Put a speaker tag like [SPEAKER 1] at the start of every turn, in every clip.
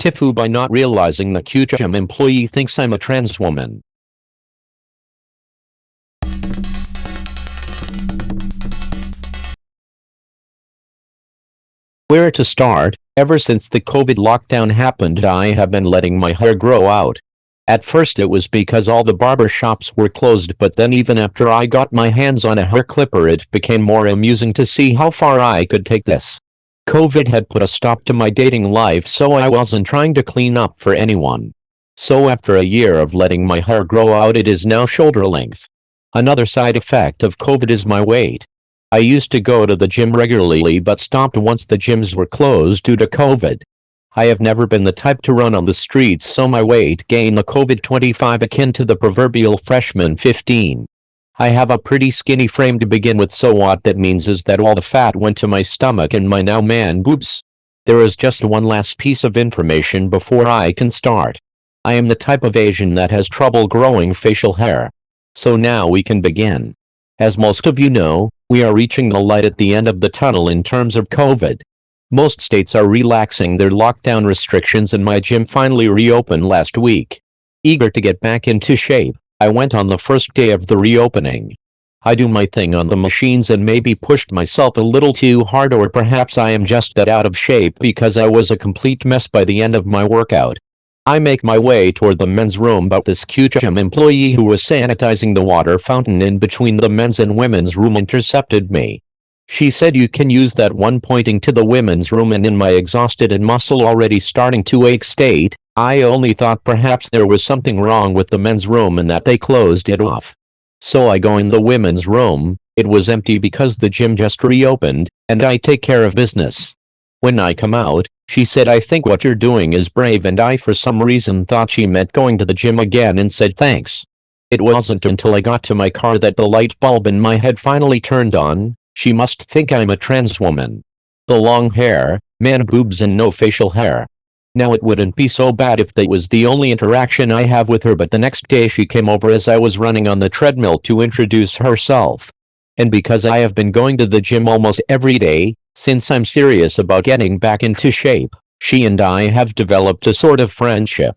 [SPEAKER 1] TIFU by not realizing the gym employee thinks I'm a trans woman. Where to start? Ever since the COVID lockdown happened, I have been letting my hair grow out. At first it was because all the barber shops were closed, but then even after I got my hands on a hair clipper, it became more amusing to see how far I could take this. COVID had put a stop to my dating life, so I wasn't trying to clean up for anyone. So after a year of letting my hair grow out, it is now shoulder length. Another side effect of COVID is my weight. I used to go to the gym regularly but stopped once the gyms were closed due to COVID. I have never been the type to run on the streets, so my weight gained the COVID-25 akin to the proverbial freshman 15. I have a pretty skinny frame to begin with, so what that means is that all the fat went to my stomach and my now man boobs. There is just one last piece of information before I can start. I am the type of Asian that has trouble growing facial hair. So now we can begin. As most of you know, we are reaching the light at the end of the tunnel in terms of COVID. Most states are relaxing their lockdown restrictions and my gym finally reopened last week. Eager to get back into shape, I went on the first day of the reopening. I do my thing on the machines and maybe pushed myself a little too hard, or perhaps I am just that out of shape because I was a complete mess by the end of my workout. I make my way toward the men's room, but this cute gym employee who was sanitizing the water fountain in between the men's and women's room intercepted me. She said, "You can use that one," pointing to the women's room, and in my exhausted and muscle already starting to ache state, I only thought perhaps there was something wrong with the men's room and that they closed it off. So I go in the women's room. It was empty because the gym just reopened, and I take care of business. When I come out, she said, "I think what you're doing is brave," and I for some reason thought she meant going to the gym again and said thanks. It wasn't until I got to my car that the light bulb in my head finally turned on. She must think I'm a trans woman. The long hair, man boobs, and no facial hair. Now it wouldn't be so bad if that was the only interaction I have with her, but the next day she came over as I was running on the treadmill to introduce herself. And because I have been going to the gym almost every day, since I'm serious about getting back into shape, she and I have developed a sort of friendship.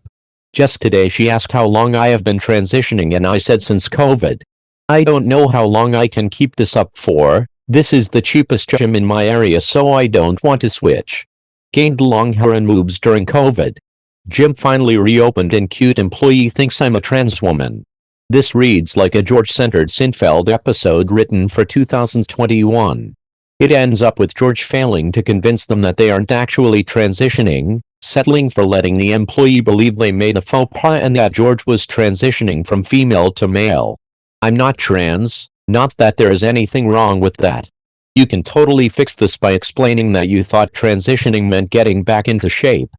[SPEAKER 1] Just today she asked how long I have been transitioning, and I said since COVID. I don't know how long I can keep this up for. This is the cheapest gym in my area, so I don't want to switch. Gained long hair and boobs during COVID. Gym finally reopened and cute employee thinks I'm a trans woman. This reads like a George-centered Seinfeld episode written for 2021. It ends up with George failing to convince them that they aren't actually transitioning, settling for letting the employee believe they made a faux pas and that George was transitioning from female to male. I'm not trans, not that there is anything wrong with that. You can totally fix this by explaining that you thought transitioning meant getting back into shape.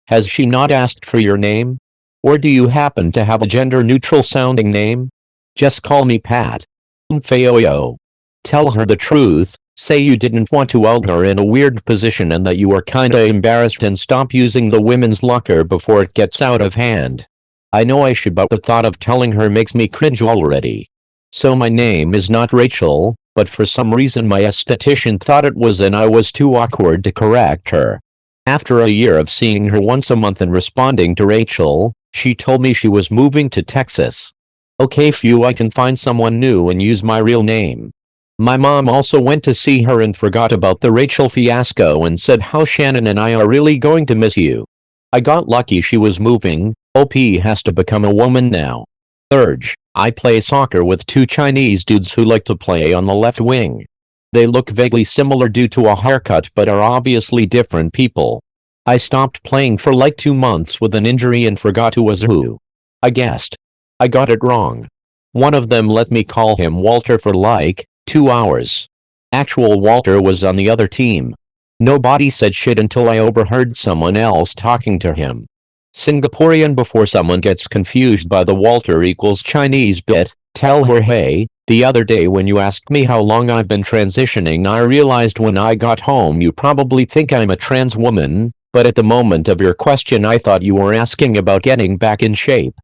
[SPEAKER 1] Has she not asked for your name? Or do you happen to have a gender-neutral sounding name? Just call me Pat. Fayoyo. Tell her the truth. Say you didn't want to out her in a weird position and that you were kinda embarrassed, and stop using the women's locker before it gets out of hand. I know I should, but the thought of telling her makes me cringe already. So my name is not Rachel, but for some reason my esthetician thought it was, and I was too awkward to correct her. After a year of seeing her once a month and responding to Rachel, she told me she was moving to Texas. Okay, phew, I can find someone new and use my real name. My mom also went to see her and forgot about the Rachel fiasco and said how Shannon and I are really going to miss you. I got lucky she was moving. OP has to become a woman now. Urge. I play soccer with two Chinese dudes who like to play on the left wing. They look vaguely similar due to a haircut but are obviously different people. I stopped playing for like 2 months with an injury and forgot who was who. I guessed. I got it wrong. One of them let me call him Walter for like 2 hours. Actual Walter was on the other team. Nobody said shit until I overheard someone else talking to him. Singaporean. Before someone gets confused by the Walter equals Chinese bit, tell her, hey, the other day when you asked me how long I've been transitioning, I realized when I got home you probably think I'm a trans woman, but at the moment of your question I thought you were asking about getting back in shape.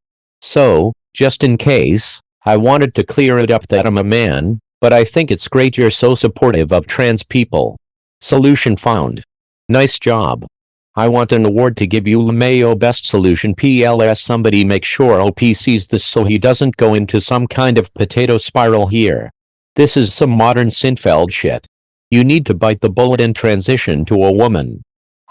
[SPEAKER 1] So, just in case, I wanted to clear it up that I'm a man, but I think it's great you're so supportive of trans people. Solution found. Nice job. I want an award to give you LMAO Best Solution. PLS somebody make sure OP sees this so he doesn't go into some kind of potato spiral here. This is some modern Sinfeld shit. You need to bite the bullet and transition to a woman.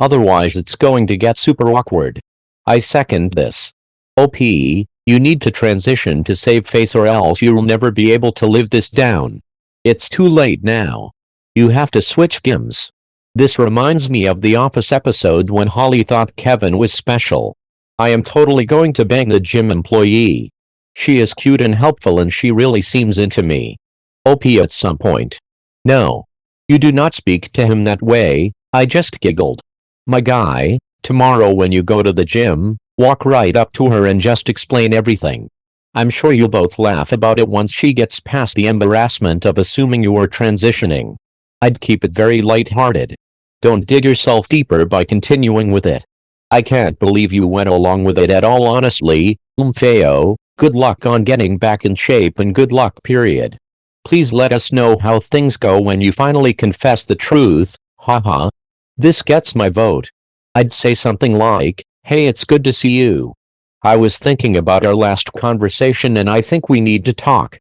[SPEAKER 1] Otherwise it's going to get super awkward. I second this. OP, you need to transition to save face or else you'll never be able to live this down. It's too late now. You have to switch gyms. This reminds me of the Office episode when Holly thought Kevin was special. I am totally going to bang the gym employee. She is cute and helpful and she really seems into me. OP at some point. No. You do not speak to him that way, I just giggled. My guy, tomorrow when you go to the gym, walk right up to her and just explain everything. I'm sure you'll both laugh about it once she gets past the embarrassment of assuming you are transitioning. I'd keep it very lighthearted. Don't dig yourself deeper by continuing with it. I can't believe you went along with it at all honestly, Theo, good luck on getting back in shape and good luck period. Please let us know how things go when you finally confess the truth, haha. This gets my vote. I'd say something like, hey, it's good to see you. I was thinking about our last conversation and I think we need to talk, .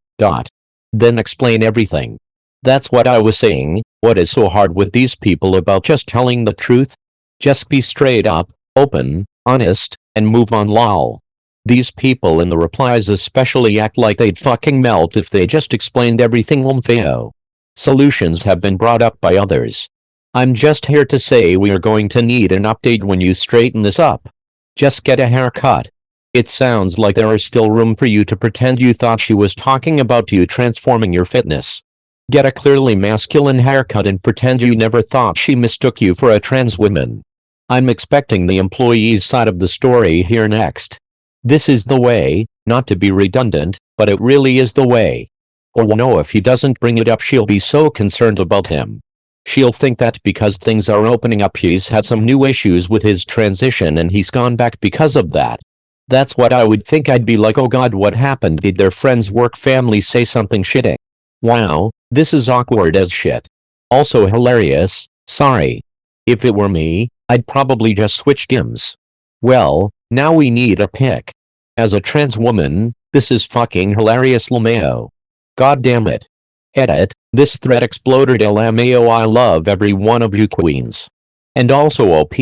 [SPEAKER 1] Then explain everything. That's what I was saying. What is so hard with these people about just telling the truth? Just be straight up, open, honest, and move on lol. These people in the replies especially act like they'd fucking melt if they just explained everything. Theo. Solutions have been brought up by others. I'm just here to say we are going to need an update when you straighten this up. Just get a haircut. It sounds like there is still room for you to pretend you thought she was talking about you transforming your fitness. Get a clearly masculine haircut and pretend you never thought she mistook you for a trans woman. I'm expecting the employee's side of the story here next. This is the way, not to be redundant, but it really is the way. Oh no, if he doesn't bring it up she'll be so concerned about him. She'll think that because things are opening up he's had some new issues with his transition and he's gone back because of that. That's what I would think. I'd be like, oh god, what happened? Did their friends, work, family say something shitty? Wow, this is awkward as shit. Also hilarious, sorry. If it were me, I'd probably just switch gyms. Well, now we need a pick. As a trans woman, this is fucking hilarious LMAO. God damn it. Edit, this thread exploded LMAO. I love every one of you queens. And also OP,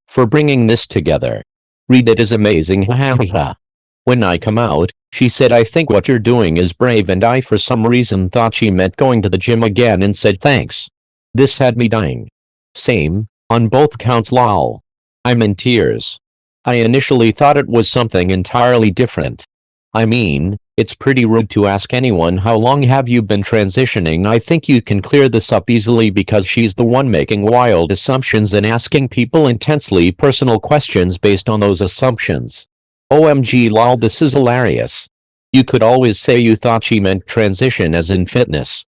[SPEAKER 1] for bringing this together. Read it is amazing hahaha. When I come out, she said I think what you're doing is brave and I for some reason thought she meant going to the gym again and said thanks. This had me dying. Same, on both counts lol. I'm in tears. I initially thought it was something entirely different. I mean, it's pretty rude to ask anyone how long have you been transitioning. I think you can clear this up easily because she's the one making wild assumptions and asking people intensely personal questions based on those assumptions. OMG lol, this is hilarious. You could always say you thought she meant transition as in fitness.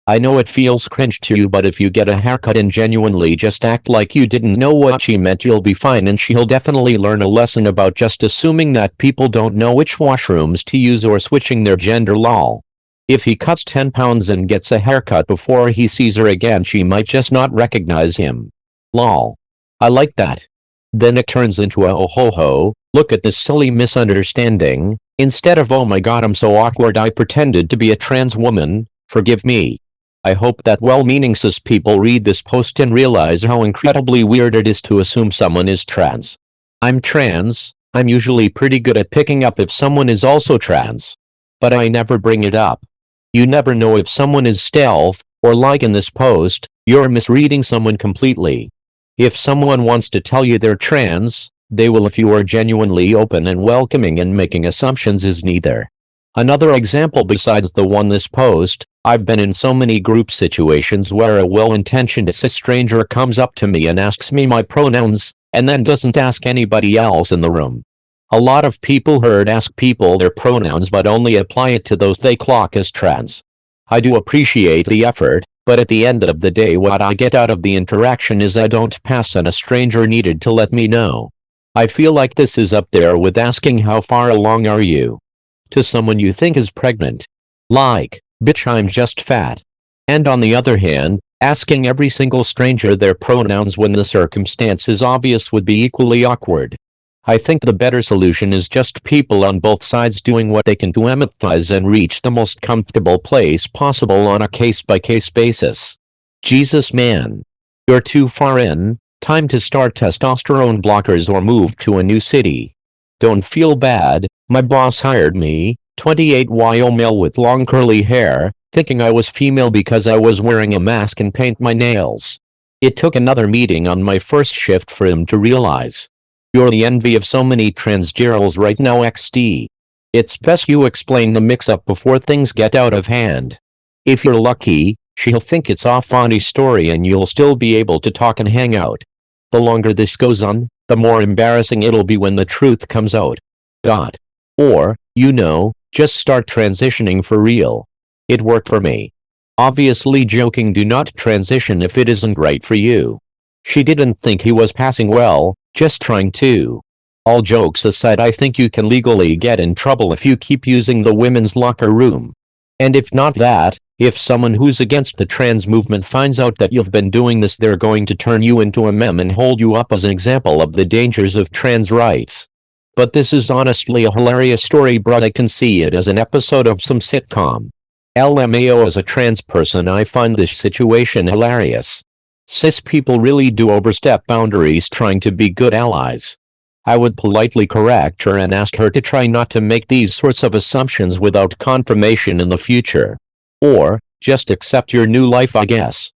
[SPEAKER 1] I know it feels cringe to you, but if you get a haircut and genuinely just act like you didn't know what she meant, you'll be fine and she'll definitely learn a lesson about just assuming that people don't know which washrooms to use or switching their gender lol. If he cuts 10 pounds and gets a haircut before he sees her again, she might just not recognize him. Lol. I like that. Then it turns into a oh ho ho, look at this silly misunderstanding. Instead of oh my god I'm so awkward I pretended to be a trans woman, forgive me. I hope that well-meaning cis people read this post and realize how incredibly weird it is to assume someone is trans. I'm trans, I'm usually pretty good at picking up if someone is also trans. But I never bring it up. You never know if someone is stealth, or like in this post, you're misreading someone completely. If someone wants to tell you they're trans, they will if you are genuinely open and welcoming, and making assumptions is neither. Another example besides the one this post, I've been in so many group situations where a well-intentioned cis stranger comes up to me and asks me my pronouns, and then doesn't ask anybody else in the room. A lot of people heard ask people their pronouns but only apply it to those they clock as trans. I do appreciate the effort, but at the end of the day what I get out of the interaction is I don't pass and a stranger needed to let me know. I feel like this is up there with asking how far along are you to someone you think is pregnant. Like, bitch I'm just fat. And on the other hand, Asking every single stranger their pronouns when the circumstance is obvious would be equally awkward. I think the better solution is just people on both sides doing what they can to empathize and reach the most comfortable place possible on a case-by-case basis. Jesus man. You're too far in, time to start testosterone blockers or move to a new city. Don't feel bad, my boss hired me, 28-year-old male with long curly hair, thinking I was female because I was wearing a mask and paint my nails. It took another meeting on my first shift for him to realize. You're the envy of so many trans girls right now XD. It's best you explain the mix-up before things get out of hand. If you're lucky, she'll think it's a funny story and you'll still be able to talk and hang out. The longer this goes on, the more embarrassing it'll be when the truth comes out. Or, just start transitioning for real. It worked for me. Obviously joking, do not transition if it isn't right for you. She didn't think he was passing well, just trying to. All jokes aside, I think you can legally get in trouble if you keep using the women's locker room. And if not that, if someone who's against the trans movement finds out that you've been doing this, they're going to turn you into a meme and hold you up as an example of the dangers of trans rights. But this is honestly a hilarious story, but I can see it as an episode of some sitcom. LMAO, as a trans person, I find this situation hilarious. Cis people really do overstep boundaries trying to be good allies. I would politely correct her and ask her to try not to make these sorts of assumptions without confirmation in the future. Or, just accept your new life, I guess.